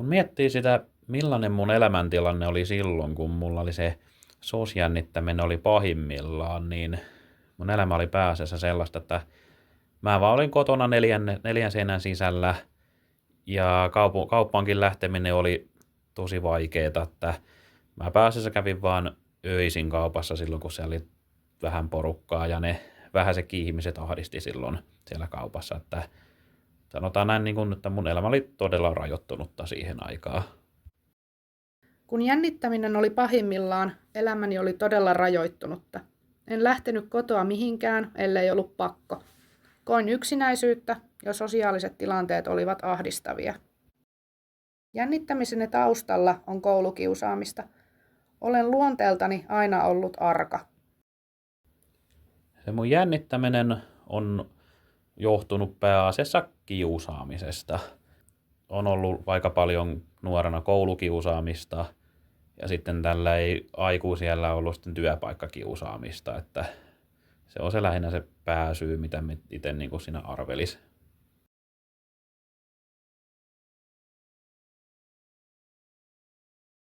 Kun miettii sitä, millainen mun elämäntilanne oli silloin, kun mulla oli se SOS-jännittäminen oli pahimmillaan, niin mun elämä oli pääasiassa sellaista, että mä vaan olin kotona neljän seinän sisällä ja kauppaankin lähteminen oli tosi vaikeeta, että mä pääasiassa kävin vaan öisin kaupassa silloin, kun siellä oli vähän porukkaa ja ne vähäisetkin ihmiset ahdisti silloin siellä kaupassa, että sanotaan näin, niin kuin, että mun elämä oli todella rajoittunutta siihen aikaan. Kun jännittäminen oli pahimmillaan, elämäni oli todella rajoittunutta. En lähtenyt kotoa mihinkään, ellei ollut pakko. Koin yksinäisyyttä ja sosiaaliset tilanteet olivat ahdistavia. Jännittämiseni taustalla on koulukiusaamista. Olen luonteeltani aina ollut arka. Se mun jännittäminen on johtunut pääasiassa kiusaamisesta. On ollut aika paljon nuorena koulukiusaamista ja sitten tällä ei aikuisiellä ollut sitten työpaikkakiusaamista, että se on se lähinnä se pääsyy, mitä itse niin kuin siinä arvelis.